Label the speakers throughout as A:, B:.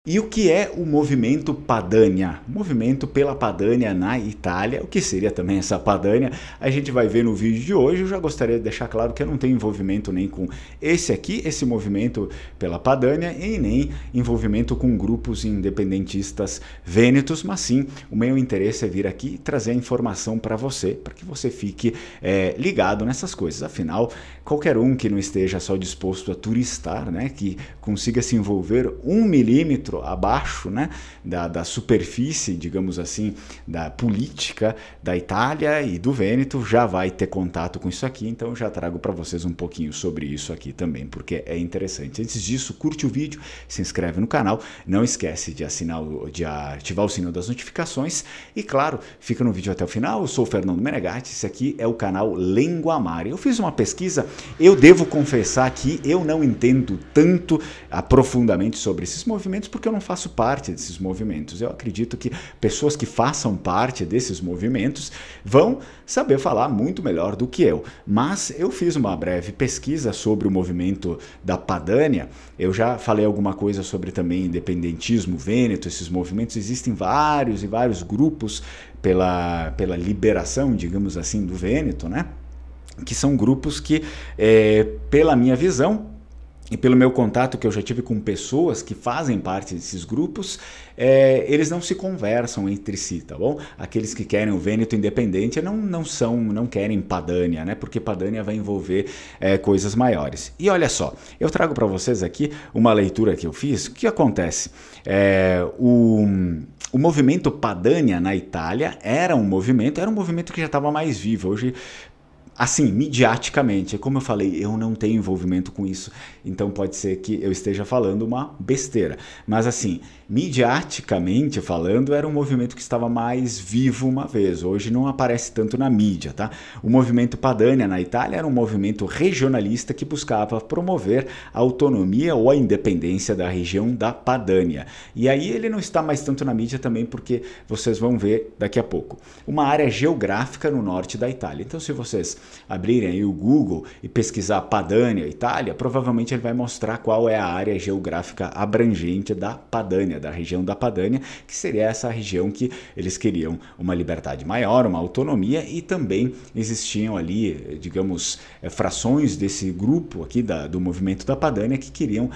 A: E o que é o movimento Padania? O movimento pela Padania na Itália, o que seria também essa Padania, a gente vai ver no vídeo de hoje. Eu já gostaria de deixar claro que eu não tenho envolvimento nem com esse movimento pela Padania, e nem envolvimento com grupos independentistas vênetos, mas sim, o meu interesse é vir aqui e trazer a informação para que você fique ligado nessas coisas. Afinal, qualquer um que não esteja só disposto a turistar, né, que consiga se envolver 1 milímetro abaixo, né, da superfície, digamos assim, da política da Itália e do Vêneto, já vai ter contato com isso aqui. Então eu já trago para vocês um pouquinho sobre isso aqui também, porque é interessante. Antes disso, curte o vídeo, se inscreve no canal, não esquece de ativar o sino das notificações e, claro, fica no vídeo até o final. Eu sou o Fernando Menegatti, esse aqui é o canal Lenguamare. Eu fiz uma pesquisa, eu devo confessar que eu não entendo tanto profundamente sobre esses movimentos, porque eu não faço parte desses movimentos. Eu acredito que pessoas que façam parte desses movimentos vão saber falar muito melhor do que eu. Mas eu fiz uma breve pesquisa sobre o movimento da Padania. Eu já falei alguma coisa sobre também independentismo vêneto, esses movimentos. Existem vários e vários grupos pela liberação, digamos assim, do Vêneto, né? Que são grupos que, pela minha visão, e pelo meu contato que eu já tive com pessoas que fazem parte desses grupos, eles não se conversam entre si, tá bom? Aqueles que querem o Vêneto independente não querem Padania, né? Porque Padania vai envolver coisas maiores. E olha só, eu trago para vocês aqui uma leitura que eu fiz. O que acontece? O movimento Padania na Itália era um movimento que já estava mais vivo. Hoje, assim, midiaticamente, como eu falei, eu não tenho envolvimento com isso, então pode ser que eu esteja falando uma besteira. Mas assim, midiaticamente falando, era um movimento que estava mais vivo uma vez. Hoje não aparece tanto na mídia, tá? O movimento Padania na Itália era um movimento regionalista que buscava promover a autonomia ou a independência da região da Padania. E aí ele não está mais tanto na mídia também, porque vocês vão ver daqui a pouco. Uma área geográfica no norte da Itália. Então, se vocês abrirem aí o Google e pesquisar Padania, Itália, provavelmente ele vai mostrar qual é a área geográfica abrangente da Padania, da região da Padania, que seria essa região que eles queriam uma liberdade maior, uma autonomia, e também existiam ali, digamos, frações desse grupo aqui do movimento da Padania que queriam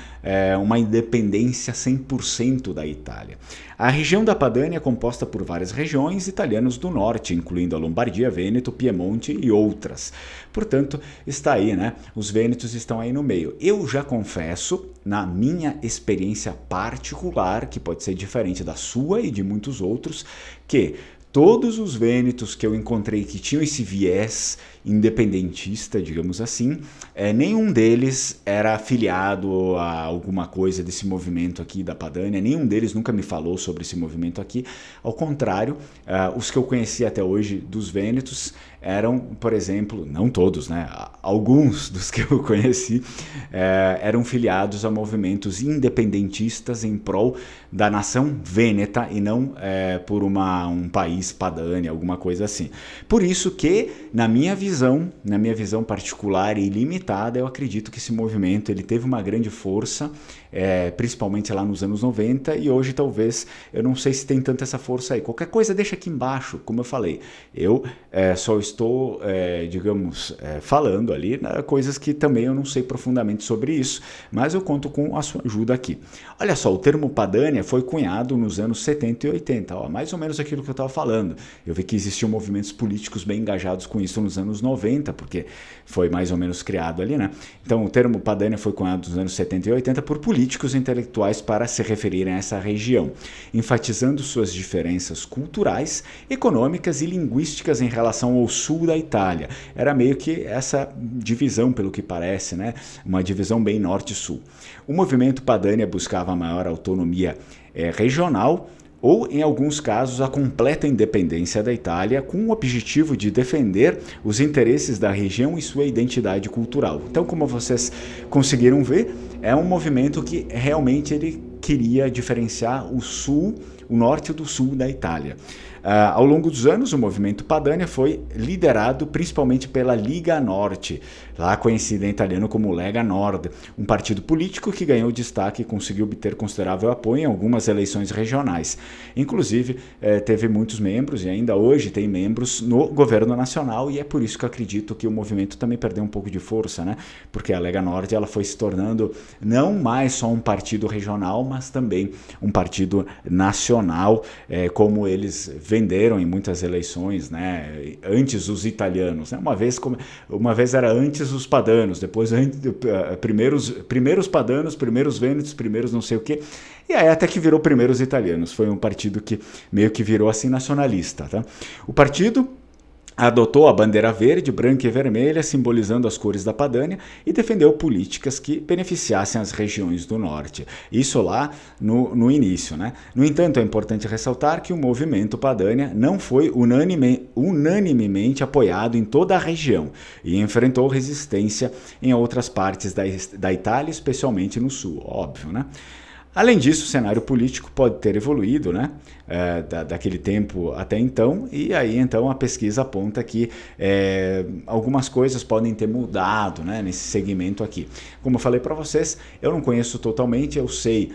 A: uma independência 100% da Itália. A região da Padania é composta por várias regiões italianas do norte, incluindo a Lombardia, Vêneto, Piemonte e outras. Portanto, está aí, né? Os vênetos estão aí no meio. Eu já confesso, na minha experiência particular, que pode ser diferente da sua e de muitos outros, que todos os vênetos que eu encontrei que tinham esse viés independentista, digamos assim, nenhum deles era afiliado a alguma coisa desse movimento aqui da Padania, nenhum deles nunca me falou sobre esse movimento aqui. Ao contrário, os que eu conheci até hoje dos vênetos eram, por exemplo, não todos, né? Alguns dos que eu conheci eram filiados a movimentos independentistas em prol da nação vêneta e não por um país Padania, alguma coisa assim. Por isso que, na minha visão particular e limitada, eu acredito que esse movimento ele teve uma grande força, principalmente lá nos anos 90, e hoje talvez, eu não sei se tem tanta essa força aí. Qualquer coisa deixa aqui embaixo, como eu falei. Eu só estou, digamos, falando ali, né, coisas que também eu não sei profundamente sobre isso, mas eu conto com a sua ajuda aqui. Olha só, o termo Padania foi cunhado nos anos 70 e 80, ó, mais ou menos aquilo que eu estava falando. Eu vi que existiam movimentos políticos bem engajados com isso nos anos 90, porque foi mais ou menos criado ali, né? Então o termo Padania foi cunhado nos anos 70 e 80 por políticos intelectuais para se referirem a essa região, enfatizando suas diferenças culturais, econômicas e linguísticas em relação ao sul da Itália. Era meio que essa divisão, pelo que parece, né? Uma divisão bem norte-sul. O movimento Padania buscava a maior autonomia regional, ou, em alguns casos, a completa independência da Itália, com o objetivo de defender os interesses da região e sua identidade cultural. Então, como vocês conseguiram ver, é um movimento que realmente ele queria diferenciar o sul, o norte do sul da Itália. Ao longo dos anos, o movimento Padania foi liderado principalmente pela Liga Norte, lá conhecida em italiano como Lega Nord, um partido político que ganhou destaque e conseguiu obter considerável apoio em algumas eleições regionais. Inclusive, teve muitos membros e ainda hoje tem membros no governo nacional, e é por isso que eu acredito que o movimento também perdeu um pouco de força, né? Porque a Lega Nord ela foi se tornando não mais só um partido regional, mas também um partido nacional, como eles venderam em muitas eleições, né? Antes os italianos, né? Uma vez era antes os padanos, depois primeiros padanos, primeiros vênetos, primeiros não sei o quê, e aí até que virou primeiros italianos. Foi um partido que meio que virou assim nacionalista, tá? O partido adotou a bandeira verde, branca e vermelha, simbolizando as cores da Padania, e defendeu políticas que beneficiassem as regiões do norte. Isso lá no início, né? No entanto, é importante ressaltar que o movimento Padania não foi unanimemente apoiado em toda a região e enfrentou resistência em outras partes da Itália, especialmente no sul, óbvio, né? Além disso, o cenário político pode ter evoluído, né, daquele tempo até então, e aí então a pesquisa aponta que algumas coisas podem ter mudado, né, nesse segmento aqui. Como eu falei para vocês, eu não conheço totalmente, eu sei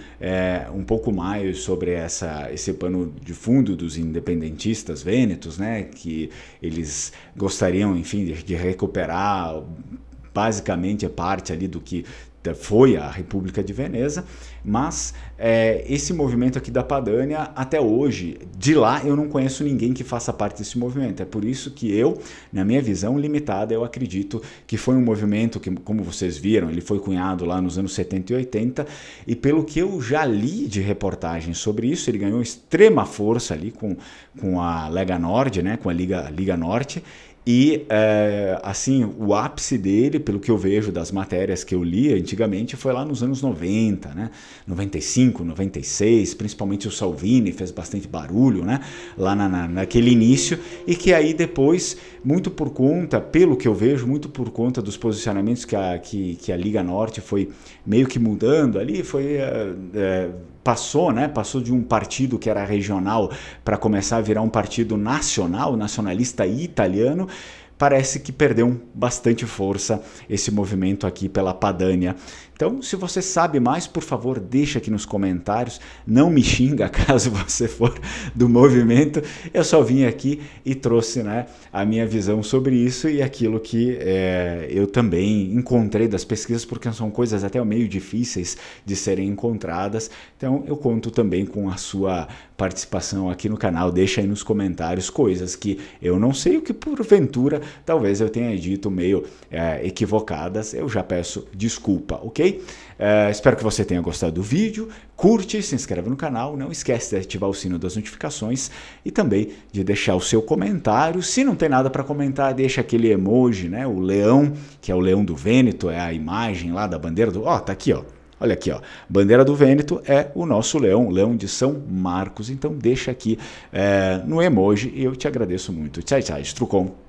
A: um pouco mais sobre esse pano de fundo dos independentistas vênetos, né, que eles gostariam, enfim, de recuperar basicamente parte ali do que foi a República de Veneza, mas esse movimento aqui da Padania, até hoje, de lá eu não conheço ninguém que faça parte desse movimento. É por isso que eu, na minha visão limitada, eu acredito que foi um movimento que, como vocês viram, ele foi cunhado lá nos anos 70 e 80, e pelo que eu já li de reportagens sobre isso, ele ganhou extrema força ali com a Lega Nord, né, com a Liga Norte. E, assim, o ápice dele, pelo que eu vejo das matérias que eu li antigamente, foi lá nos anos 90, né? 95, 96, principalmente o Salvini fez bastante barulho, né? Lá naquele início, e que aí depois, muito por conta, pelo que eu vejo, muito por conta dos posicionamentos que a Liga Norte foi meio que mudando ali, passou de um partido que era regional para começar a virar um partido nacional, nacionalista italiano. Parece que perdeu bastante força esse movimento aqui pela Padania. Então, se você sabe mais, por favor, deixa aqui nos comentários. Não me xinga caso você for do movimento. Eu só vim aqui e trouxe, né, a minha visão sobre isso e aquilo que eu também encontrei das pesquisas, porque são coisas até meio difíceis de serem encontradas. Então, eu conto também com a sua participação aqui no canal. Deixa aí nos comentários coisas que eu não sei, o que porventura talvez eu tenha dito meio equivocadas. Eu já peço desculpa, ok? Espero que você tenha gostado do vídeo. Curte, se inscreve no canal, não esquece de ativar o sino das notificações e também de deixar o seu comentário. Se não tem nada para comentar, deixa aquele emoji, né? O leão, que é o leão do Vêneto, é a imagem lá da bandeira do... Ó, tá aqui, ó. Olha aqui, ó, bandeira do Vêneto é o nosso leão, o leão de São Marcos. Então deixa aqui no emoji e eu te agradeço muito. Tchau, tchau, Strucon.